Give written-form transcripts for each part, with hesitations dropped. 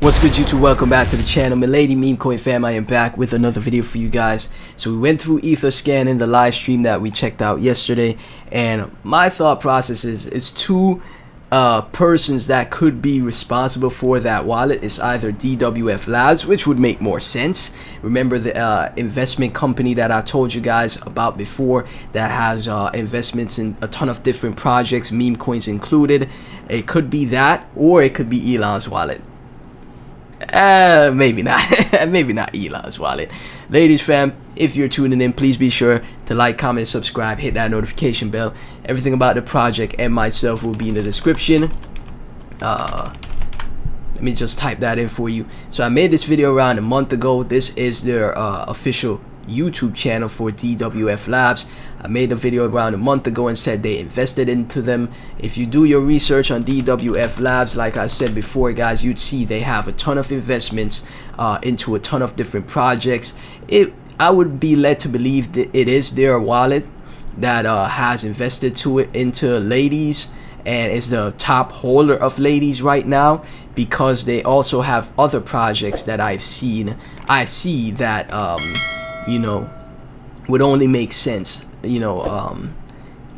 What's good, YouTube? Welcome back to the channel. Milady Memecoin fam, I am back with another video for you guys. So we went through Etherscan in the live stream that we checked out yesterday, and my thought process is it's two persons that could be responsible for that wallet. It's either DWF Labs, which would make more sense. Remember the investment company that I told you guys about before that has investments in a ton of different projects, meme coins included. It could be that, or it could be Elon's wallet. Maybe not. Maybe not Elon's wallet. Ladies fam, if you're tuning in, please be sure to like, comment, subscribe, hit that notification bell. Everything about the project and myself will be in the description. Let me just type that in for you. So I made this video around a month ago. This is their official YouTube channel for DWF Labs. I made a video around a month ago and said they invested into them. If you do your research on DWF Labs, like I said before guys, you'd see they have a ton of investments into a ton of different projects. I would be led to believe that it is their wallet that has invested into Ladies, and is the top holder of Ladies right now, because they also have other projects that I see that you know, would only make sense, you know,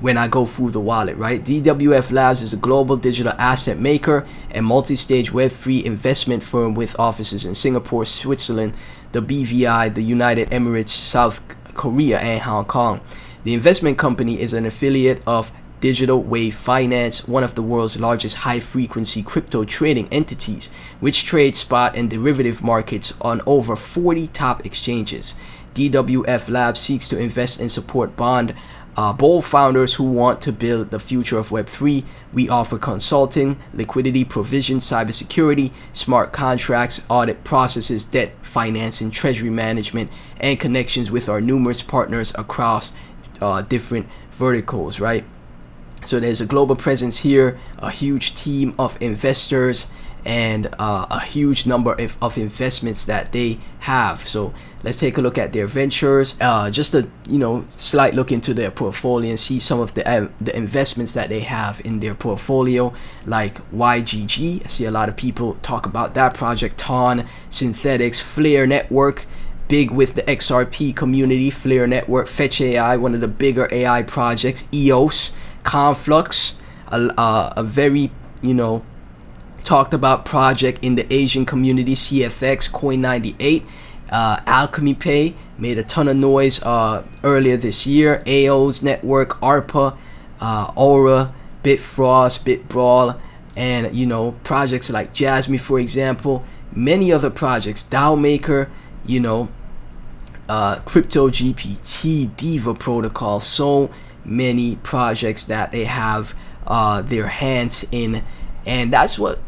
when I go through the wallet, right? DWF Labs is a global digital asset maker and multi-stage Web3 investment firm with offices in Singapore, Switzerland, the BVI, the United Emirates, South Korea, and Hong Kong. The investment company is an affiliate of Digital Wave Finance, one of the world's largest high-frequency crypto trading entities, which trades spot and derivative markets on over 40 top exchanges. DWF Labs seeks to invest and support bold founders who want to build the future of Web3. We offer consulting, liquidity provision, cybersecurity, smart contracts, audit processes, debt financing, treasury management, and connections with our numerous partners across different verticals, right? So there's a global presence here, a huge team of investors, and a huge number of investments that they have. So let's take a look at their ventures, just a slight look into their portfolio and see some of the investments that they have in their portfolio, like YGG. I see a lot of people talk about that project. Ton, Synthetics, Flare Network, big with the XRP community. Flare Network, Fetch AI, one of the bigger AI projects. EOS, Conflux, a very talked about project in the Asian community. CFX, Coin98, Alchemy Pay made a ton of noise earlier this year. AO's Network, ARPA, Aura, Bitfrost, Bitbrawl, and projects like Jasmine, for example. Many other projects, DAO Maker, Crypto GPT, Diva Protocol. So many projects that they have their hands in, and that's what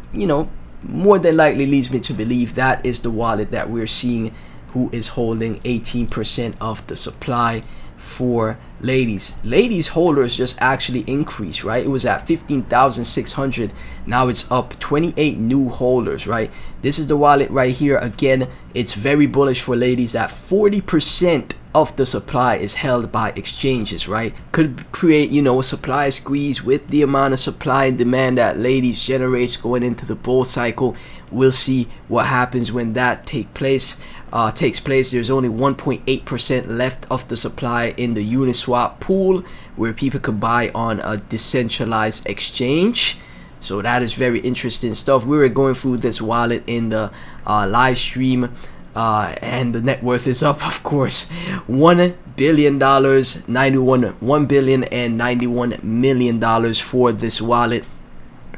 more than likely leads me to believe that is the wallet that we're seeing, who is holding 18% of the supply for Ladies holders just actually increased, right? It was at 15,600. now it's up 28 new holders, right? This is the wallet right here. Again, it's very bullish for Ladies that 40% of the supply is held by exchanges, right? Could create a supply squeeze with the amount of supply and demand that Ladies generates going into the bull cycle. We'll see what happens when that takes place. There's only 1.8% left of the supply in the Uniswap pool, where people could buy on a decentralized exchange. So that is very interesting stuff. We were going through this wallet in the live stream, and the net worth is up, of course, $1 billion, $1,091 million for this wallet.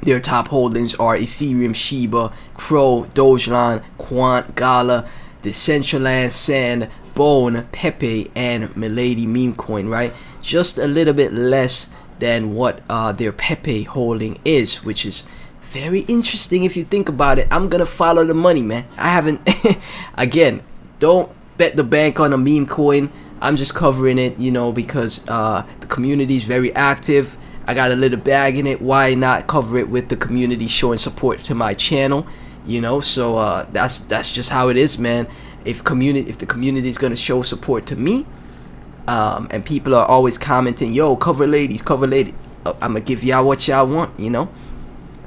Their top holdings are Ethereum, Shiba, Crow, Dogecoin, Quant, Gala, Decentraland, Sand, Bone, Pepe, and Milady Memecoin, right? Just a little bit less than what their Pepe holding is, which is very interesting if you think about it. I'm gonna follow the money, man. I haven't again, don't bet the bank on a meme coin. I'm just covering it, because the community is very active. I got a little bag in it. Why not cover it with the community showing support to my channel? So that's just how it is, man. If the community is gonna show support to me, and people are always commenting, yo, cover Ladies, I'm gonna give y'all what y'all want,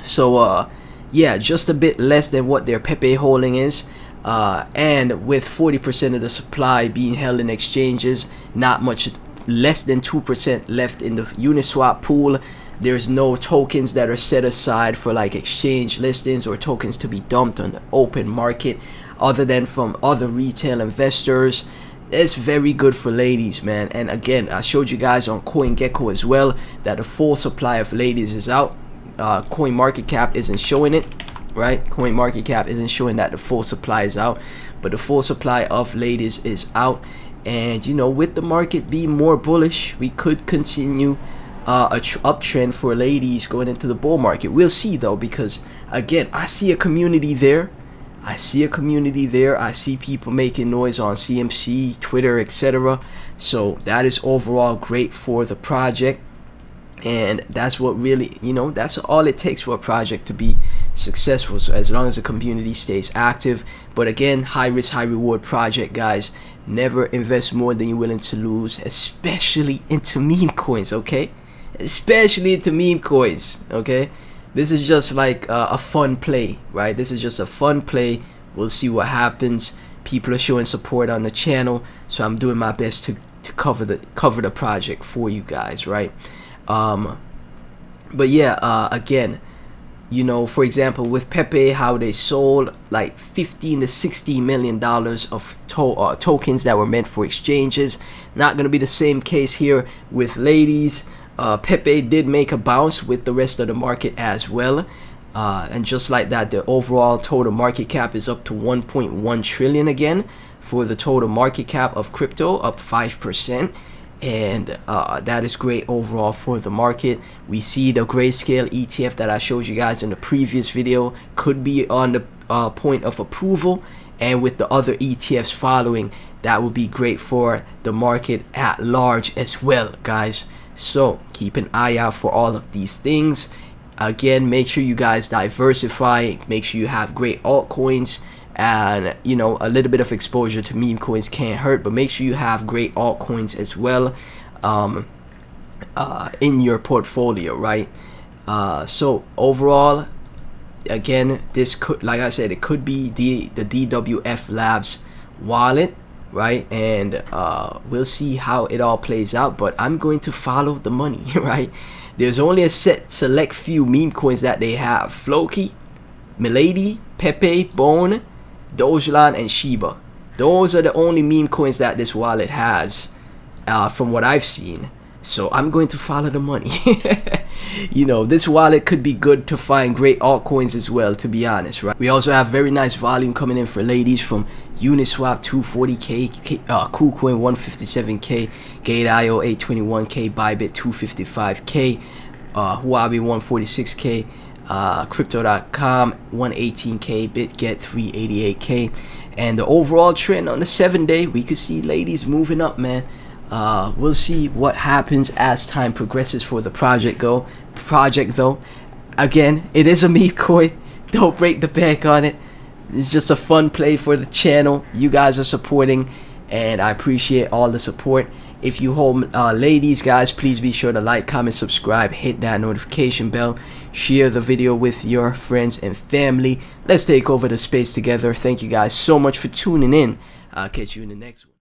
So yeah, just a bit less than what their Pepe holding is. And with 40% of the supply being held in exchanges, not much less than 2% left in the Uniswap pool. There's no tokens that are set aside for like exchange listings or tokens to be dumped on the open market other than from other retail investors. It's very good for ladies, man. And again, I showed you guys on CoinGecko as well that the full supply of ladies is out. CoinMarketCap isn't showing it, right? CoinMarketCap isn't showing that the full supply is out, but the full supply of ladies is out. And you know, with the market being more bullish, we could continue a uptrend for ladies going into the bull market. We'll see though, because again, I see a community there. I see people making noise on CMC, Twitter, etc. So that is overall great for the project. And that's what really, you know, that's all it takes for a project to be successful. So as long as the community stays active. But again, high risk, high reward project, guys. Never invest more than you're willing to lose, especially into meme coins, okay? Especially into meme coins, okay? This is just like a fun play, right? This is just a fun play. We'll see what happens. People are showing support on the channel, so I'm doing my best to cover the project for you guys, right? But yeah, again, you know, for example, with Pepe, how they sold like 15 to 60 million dollars of tokens that were meant for exchanges. Not gonna be the same case here with ladies. Pepe did make a bounce with the rest of the market as well, and just like that, the overall total market cap is up to 1.1 trillion again for the total market cap of crypto, up 5%. And that is great overall for the market. We see the grayscale ETF that I showed you guys in the previous video could be on the point of approval, and with the other ETFs following, that would be great for the market at large as well, guys. So keep an eye out for all of these things. Again, make sure you guys diversify, make sure you have great altcoins, and you know, a little bit of exposure to meme coins can't hurt, but make sure you have great altcoins as well in your portfolio, right? So overall, again, this could, like I said, it could be the DWF Labs wallet, right? And we'll see how it all plays out, but I'm going to follow the money, right? There's only a select few meme coins that they have: Floki, Milady, Pepe, Bone, Dogecoin, and Shiba. Those are the only meme coins that this wallet has, from what I've seen. So I'm going to follow the money. You know, this wallet could be good to find great altcoins as well, to be honest, right? We also have very nice volume coming in for ladies from Uniswap 240k, KuCoin 157k, Gate.io 821k, Bybit 255k, Huobi 146k, Crypto.com 118k, BitGet 388k. And the overall trend on the 7-day, we could see ladies moving up, man. We'll see what happens as time progresses for the project though. Again, it is a meme coin. Don't break the bank on it. It's just a fun play for the channel. You guys are supporting, and I appreciate all the support. If you hold ladies, guys, please be sure to like, comment, subscribe, hit that notification bell, share the video with your friends and family. Let's take over the space together. Thank you guys so much for tuning in. I'll catch you in the next one.